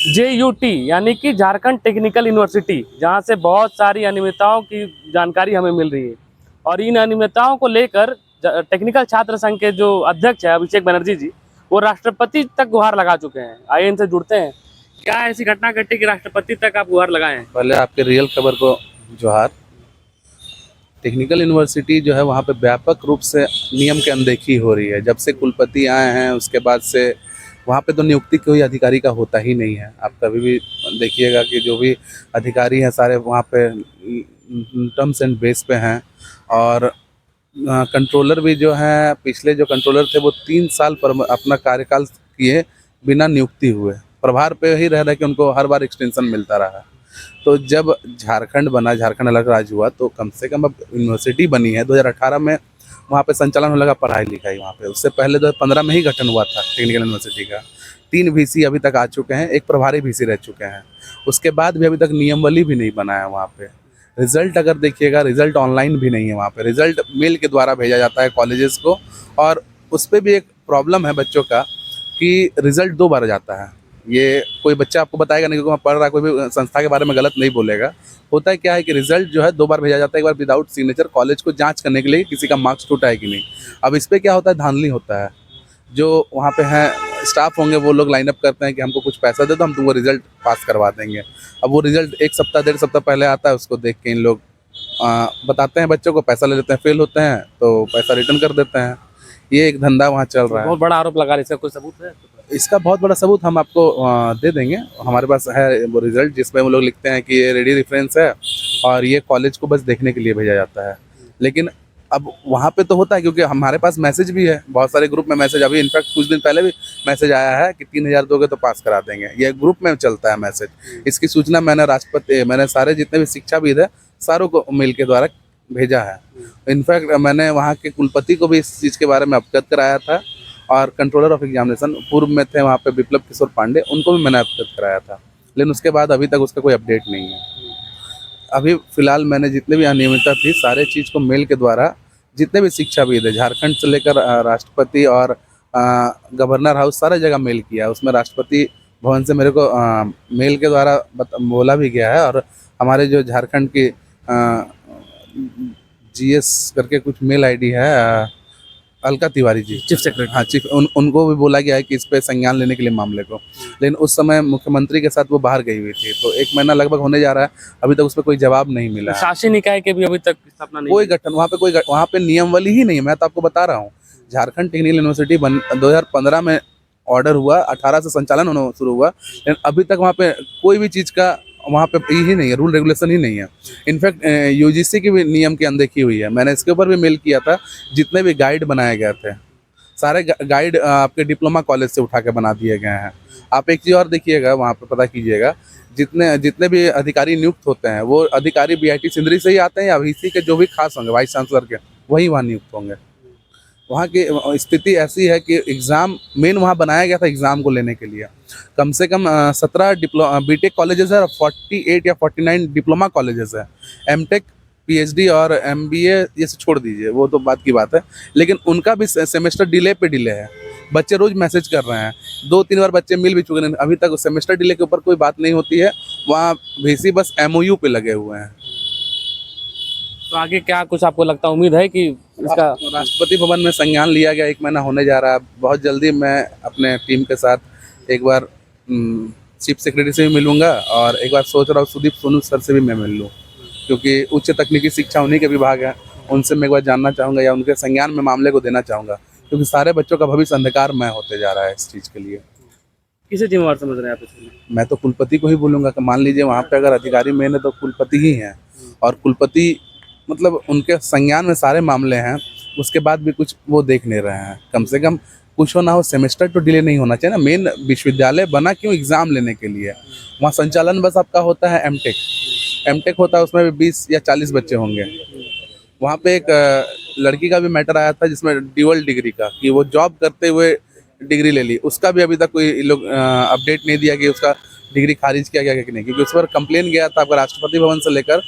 JUT यानी कि Jharkhand technical university, जहाँ से बहुत सारी अनियमितताओं की जानकारी हमें मिल रही है। और इन अनियमितताओं को लेकर टेक्निकल छात्र संघ के जो अध्यक्ष है अभिषेक बनर्जी जी, वो राष्ट्रपति तक गुहार लगा चुके हैं। आइए इनसे जुड़ते हैं। क्या ऐसी घटना घटी कि राष्ट्रपति तक आप गुहार लगाए हैं? पहले आपके रियल खबर को जोहार। टेक्निकल यूनिवर्सिटी जो है वहाँ पे व्यापक रूप से नियम की अनदेखी हो रही है। जब से कुलपति आए हैं उसके बाद से वहाँ पे तो नियुक्ति कोई अधिकारी का होता ही नहीं है। आप कभी भी देखिएगा कि जो भी अधिकारी हैं सारे वहाँ पे टर्म्स एंड बेस पे हैं। और कंट्रोलर भी जो हैं, पिछले जो कंट्रोलर थे वो 3 साल पर अपना कार्यकाल किए बिना नियुक्ति हुए, प्रभार पे ही रह कि उनको हर बार एक्सटेंशन मिलता रहा। तो जब झारखंड बना, झारखंड अलग राज्य हुआ, तो कम से कम अब यूनिवर्सिटी बनी है 2018 में, वहाँ पे संचालन होने लगा पढ़ाई लिखाई वहाँ पे। उससे पहले 2015 में ही गठन हुआ था टेक्निकल यूनिवर्सिटी का। 3 VC अभी तक आ चुके हैं, 1 प्रभारी VC रह चुके हैं। उसके बाद भी अभी तक नियमावली भी नहीं बना है वहाँ पे। रिजल्ट अगर देखिएगा, रिजल्ट ऑनलाइन भी नहीं है वहाँ पे, रिजल्ट मेल के द्वारा भेजा जाता है कॉलेजेस को। और उस पर भी एक प्रॉब्लम है बच्चों का कि रिजल्ट 2 बार जाता है। ये कोई बच्चा आपको बताएगा नहीं, क्योंकि वहाँ पढ़ रहा है, कोई भी संस्था के बारे में गलत नहीं बोलेगा। होता है क्या है कि रिजल्ट जो है 2 बार भेजा जाता है। एक बार विदाउट सिग्नेचर कॉलेज को जांच करने के लिए किसी का मार्क्स टूटा है कि नहीं। अब इस पर क्या होता है, धांधली होता है। जो वहाँ पे हैं स्टाफ होंगे वो लोग लाइनअप करते हैं कि हमको कुछ पैसा दे दो, हम तुमको रिजल्ट पास करवा देंगे। अब वो रिजल्ट 1 सप्ताह 1.5 सप्ताह पहले आता है, उसको देख के इन लोग बताते हैं बच्चों को, पैसा ले लेते हैं, फेल होते हैं तो पैसा रिटर्न कर देते हैं। ये एक धंधा वहाँ चल रहा है। बहुत बड़ा आरोप लगा रहे हैं, इसका कोई सबूत है? इसका बहुत बड़ा सबूत हम आपको दे देंगे। हमारे पास है वो रिजल्ट जिसमें वो लोग लिखते हैं कि ये रेडी रेफरेंस है और ये कॉलेज को बस देखने के लिए भेजा जाता है। लेकिन अब वहाँ पे तो होता है, क्योंकि हमारे पास मैसेज भी है, बहुत सारे ग्रुप में मैसेज, अभी इनफैक्ट कुछ दिन पहले भी मैसेज आया है कि 3000 दोगे तो पास करा देंगे। ये ग्रुप में चलता है मैसेज। इसकी सूचना मैंने सारे जितने भी शिक्षाविद है सारों को मेल के द्वारा भेजा है। इनफैक्ट मैंने वहाँ के कुलपति को भी इस चीज़ के बारे में अवगत कराया था। और कंट्रोलर ऑफ एग्जामिनेशन पूर्व में थे वहाँ पे विप्लव किशोर पांडे, उनको भी मैंने अवगत कराया था। लेकिन उसके बाद अभी तक उसका कोई अपडेट नहीं है। अभी फ़िलहाल मैंने जितने भी अनियमितता थी सारे चीज़ को मेल के द्वारा जितने भी शिक्षाविद है झारखंड से लेकर राष्ट्रपति और गवर्नर हाउस सारा जगह मेल किया है। उसमें राष्ट्रपति भवन से मेरे को मेल के द्वारा बोला भी गया है। और हमारे जो झारखंड की GS करके कुछ मेल ID है, अलका तिवारी जी, चीफ सेक्रेटरी। हाँ चीफ, उनको भी बोला गया है कि इस पे संज्ञान लेने के लिए मामले को। लेकिन उस समय मुख्यमंत्री के साथ वो बाहर गई हुई थी, तो 1 महीना लगभग होने जा रहा है, अभी तक उस पर कोई जवाब नहीं मिला है। शासी निकाय के भी अभी तक स्थापना नहीं कोई गठन वहाँ पे नियमावली ही नहीं है। मैं तो आपको बता रहा हूँ, झारखंड टेक्निकल यूनिवर्सिटी 2015 में ऑर्डर हुआ, 18 से संचालन होना शुरू हुआ, लेकिन अभी तक वहाँ पे कोई भी चीज़ का वहाँ पे ही नहीं है, रूल रेगुलेशन ही नहीं है। इनफैक्ट UGC की भी नियम की अनदेखी हुई है। मैंने इसके ऊपर भी मेल किया था। जितने भी गाइड बनाए गए थे सारे गाइड आपके डिप्लोमा कॉलेज से उठा के बना दिए गए हैं। आप एक चीज़ और देखिएगा, वहाँ पे पता कीजिएगा, जितने भी अधिकारी नियुक्त होते हैं वो अधिकारी BIT सिंदरी से ही आते हैं या VC के जो भी खास होंगे वाइस चांसलर के, वही वहाँ नियुक्त होंगे। वहाँ की स्थिति ऐसी है कि एग्ज़ाम मेन वहाँ बनाया गया था एग्ज़ाम को लेने के लिए। कम से कम 17 BTech कॉलेजेस है और 48 या 49 डिप्लोमा कॉलेजेस है। MTech PhD और MBA ये सब छोड़ दीजिए, वो तो बात की बात है। लेकिन उनका भी सेमेस्टर डिले पे डिले है। बच्चे रोज़ मैसेज कर रहे हैं, 2-3 बार बच्चे मिल भी चुके हैं, अभी तक सेमेस्टर डिले के ऊपर कोई बात नहीं होती है। वहाँ VC बस MOU पे लगे हुए हैं। तो आगे क्या कुछ आपको लगता है, उम्मीद है कि इसका? राष्ट्रपति भवन में संज्ञान लिया गया, 1 महीना होने जा रहा है। बहुत जल्दी मैं अपने टीम के साथ एक बार चीफ सेक्रेटरी से भी मिलूंगा और एक बार सोच रहा हूँ सुदीप सोनू सर से भी मैं मिल लूँ, क्योंकि उच्च तकनीकी शिक्षा उन्हीं के विभाग है। उनसे मैं एक बार जानना चाहूँगा या उनके संज्ञान में मामले को देना चाहूँगा, क्योंकि सारे बच्चों का भविष्य अंधकार में होते जा रहा है इस चीज़ के लिए। किसे जिम्मेवार समझ रहे हैं आप इसमें? मैं तो कुलपति को ही बोलूँगा कि मान लीजिए वहाँ पे अगर अधिकारी मेन है तो कुलपति ही हैं। और कुलपति मतलब उनके संज्ञान में सारे मामले हैं, उसके बाद भी कुछ वो देख नहीं रहे हैं। कम से कम कुछ हो ना हो, सेमेस्टर तो डिले नहीं होना चाहिए ना। मेन विश्वविद्यालय बना क्यों, एग्ज़ाम लेने के लिए। वहाँ संचालन बस आपका होता है MTech होता है, उसमें भी 20 या 40 बच्चे होंगे। वहाँ पे एक लड़की का भी मैटर आया था जिसमें ड्यूअल डिग्री का, कि वो जॉब करते हुए डिग्री ले ली, उसका भी अभी तक कोई लोग अपडेट नहीं दिया कि उसका डिग्री खारिज किया गया कि नहीं, क्योंकि उस पर कंप्लेन गया था आपका राष्ट्रपति भवन से लेकर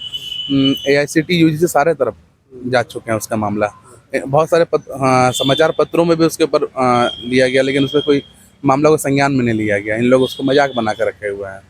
AICTE UGC सारे तरफ जा चुके हैं उसका मामला। बहुत सारे समाचार पत्रों में भी उसके ऊपर लिया गया, लेकिन उसमें कोई मामला को संज्ञान में नहीं लिया गया। इन लोग उसको मजाक बना कर रखे हुए हैं।